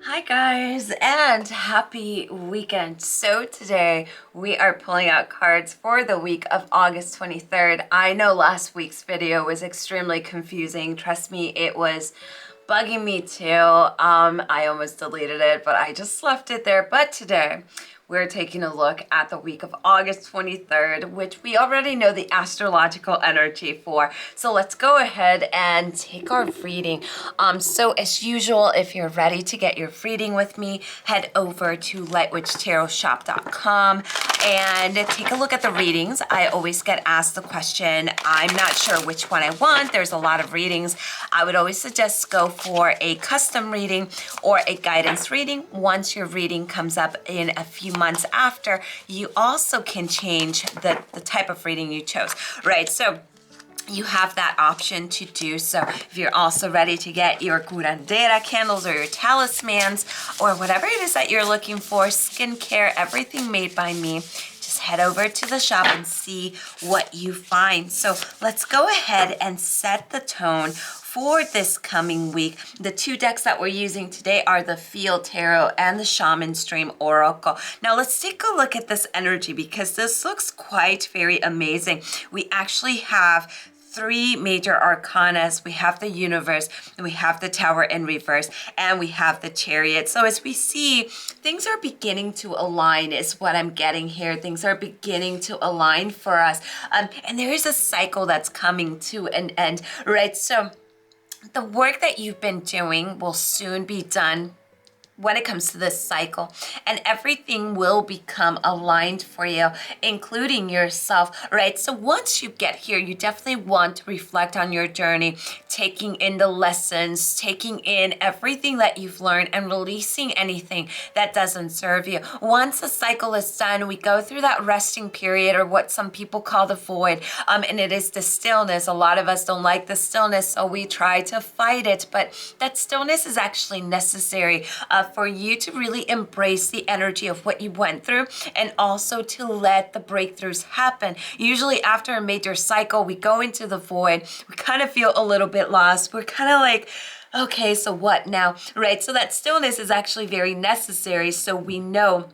Hi guys, and happy weekend. So today we are pulling out cards for the week of August 23rd. I know last week's video was extremely confusing. Trust me, it was bugging me too. I almost deleted it, but I just left it there. But today we're taking a look at the week of August 23rd, which we already know the astrological energy for. So let's go ahead and take our reading. So as usual, if you're ready to get your reading with me, head over to lightwitchtarotshop.com and take a look at the readings. I always get asked the question, I'm not sure which one I want. There's a lot of readings. I would always suggest go for a custom reading or a guidance reading. Once your reading comes up in a few months after, you also can change the type of reading you chose, right? So you have that option to do so. If you're also ready to get your curandera candles or your talismans or whatever it is that you're looking for, skincare, everything made by me, just head over to the shop and see what you find. So let's go ahead and set the tone for this coming week. The two decks that we're using today are the Field Tarot and the Shaman's Dream Oracle. Now let's take a look at this energy because this looks quite very amazing. We actually have three major arcanas. We have the Universe, and we have the Tower in reverse, and we have the Chariot. So as we see, things are beginning to align is what I'm getting here. Things are beginning to align for us. And there is a cycle that's coming to an end, right? So the work that you've been doing will soon be done when it comes to this cycle, and everything will become aligned for you, including yourself, right? So once you get here, you definitely want to reflect on your journey, taking in the lessons, taking in everything that you've learned and releasing anything that doesn't serve you. Once the cycle is done, we go through that resting period, or what some people call the void, and it is the stillness. A lot of us don't like the stillness, so we try to fight it, but that stillness is actually necessary for you to really embrace the energy of what you went through, and also to let the breakthroughs happen. Usually after a major cycle, we go into the void. We kind of feel a little bit lost. We're kind of like, okay, so what now, right? So that stillness is actually very necessary, so we know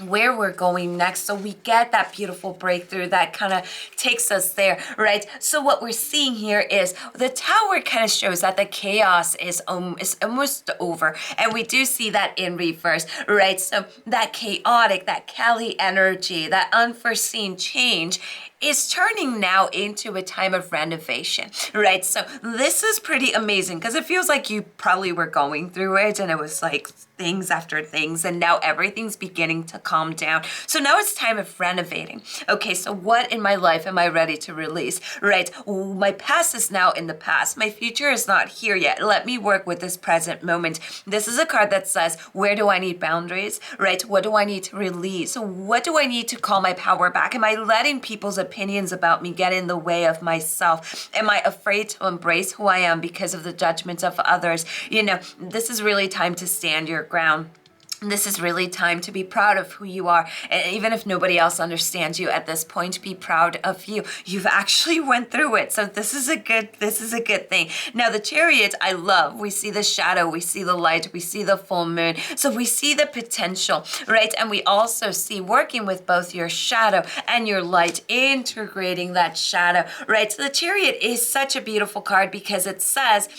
where we're going next, so we get that beautiful breakthrough that kind of takes us there, right? So what we're seeing here is the Tower kind of shows that the chaos is almost over, and we do see that in reverse, right? So that chaotic, that Kali energy, that unforeseen change is turning now into a time of renovation, right? So this is pretty amazing because it feels like you probably were going through it and it was like things after things, and now everything's beginning to calm down. So now it's time of renovating. Okay, so what in my life am I ready to release, right? My past is now in the past. My future is not here yet. Let me work with this present moment. This is a card that says, where do I need boundaries, right? What do I need to release? What do I need to call my power back? Am I letting people's opinions about me get in the way of myself? Am I afraid to embrace who I am because of the judgments of others? You know, this is really time to stand your ground. This is really time to be proud of who you are. And even if nobody else understands you at this point, be proud of you. You've actually went through it. So this is a good thing. Now the Chariot, I love. We see the shadow, we see the light, we see the full moon. So we see the potential, right? And we also see working with both your shadow and your light, integrating that shadow, right? So the Chariot is such a beautiful card because it says,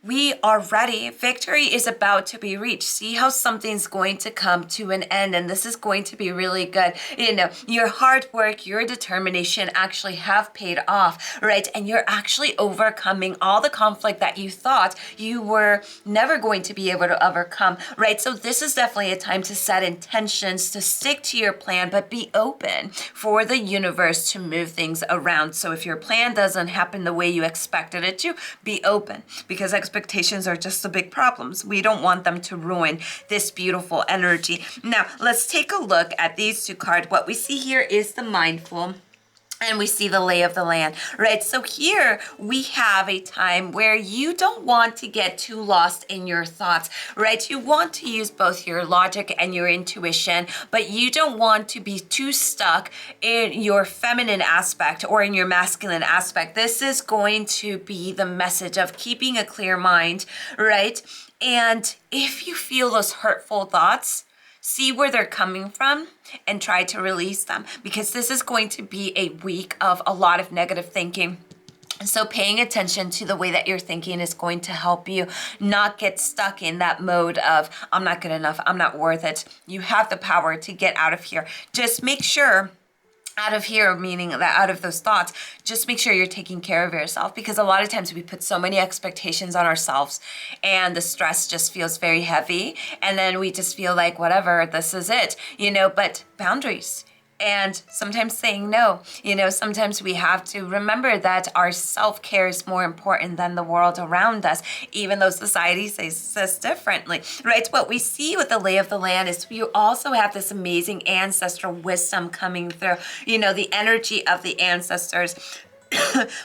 we are ready. Victory is about to be reached. See how something's going to come to an end, and this is going to be really good. You know, your hard work, your determination actually have paid off, right? And you're actually overcoming all the conflict that you thought you were never going to be able to overcome, right? So this is definitely a time to set intentions, to stick to your plan, but be open for the universe to move things around. So if your plan doesn't happen the way you expected it to, be open, because expectations are just the big problems. We don't want them to ruin this beautiful energy. Now, let's take a look at these two cards. What we see here is the Mindful. and we see the lay of the land, right? So here we have a time where you don't want to get too lost in your thoughts, right? You want to use both your logic and your intuition, but you don't want to be too stuck in your feminine aspect or in your masculine aspect. This is going to be the message of keeping a clear mind, right? And if you feel those hurtful thoughts, see where they're coming from and try to release them, because this is going to be a week of a lot of negative thinking. So paying attention to the way that you're thinking is going to help you not get stuck in that mode of, I'm not good enough, I'm not worth it. You have the power to get out of here. Just make sure, out of here, meaning that out of those thoughts, just make sure you're taking care of yourself, because a lot of times we put so many expectations on ourselves and the stress just feels very heavy, and then we just feel like, whatever, this is it, but boundaries. And sometimes saying no, sometimes we have to remember that our self-care is more important than the world around us, even though society says us differently, right? What we see with the lay of the land is you also have this amazing ancestral wisdom coming through, the energy of the ancestors.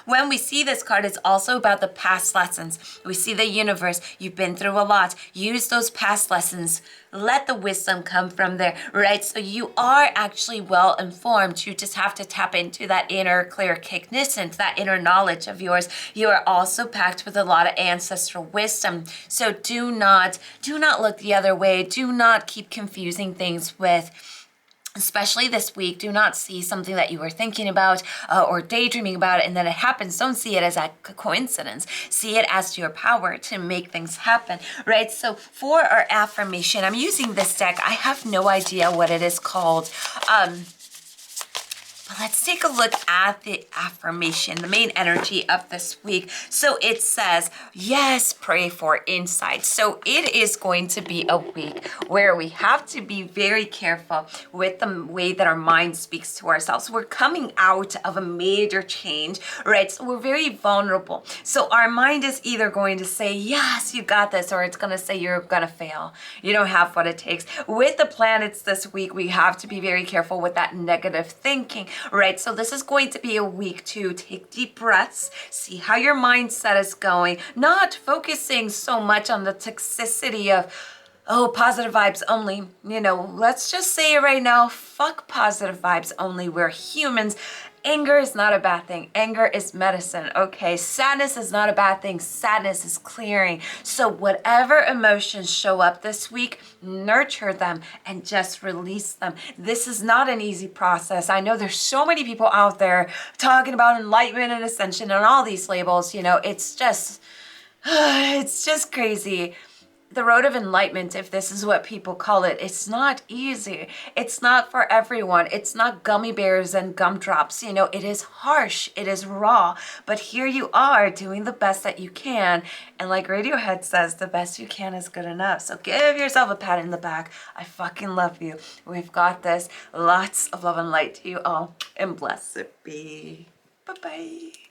When we see this card, it's also about the past lessons. We see the universe. You've been through a lot. Use those past lessons. Let the wisdom come from there, right? So you are actually well informed. You just have to tap into that inner clear cognizance, that inner knowledge of yours. You are also packed with a lot of ancestral wisdom. So do not look the other way. Do not keep confusing things with, especially this week, do not see something that you were thinking about or daydreaming about, and then it happens. Don't see it as a coincidence. See it as your power to make things happen, right? So for our affirmation, I'm using this deck. I have no idea what it is called. Let's take a look at the affirmation, the main energy of this week. So it says, yes, pray for insight. So it is going to be a week where we have to be very careful with the way that our mind speaks to ourselves. We're coming out of a major change, right? So we're very vulnerable. So our mind is either going to say, yes, you got this, or it's going to say you're going to fail. You don't have what it takes. With the planets this week, we have to be very careful with that negative thinking, right? So this is going to be a week to take deep breaths, see how your mindset is going, not focusing so much on the toxicity of, oh, positive vibes only. Let's just say it right now, fuck positive vibes only. We're humans. Anger is not a bad thing. Anger is medicine, okay? Sadness is not a bad thing. Sadness is clearing. So whatever emotions show up this week, nurture them and just release them. This is not an easy process. I know there's so many people out there talking about enlightenment and ascension and all these labels. It's just crazy. The road of enlightenment, if this is what people call it, it's not easy. It's not for everyone. It's not gummy bears and gumdrops. It is harsh. It is raw. But here you are doing the best that you can. And like Radiohead says, the best you can is good enough. So give yourself a pat in the back. I fucking love you. We've got this. Lots of love and light to you all. And blessed be. Bye-bye.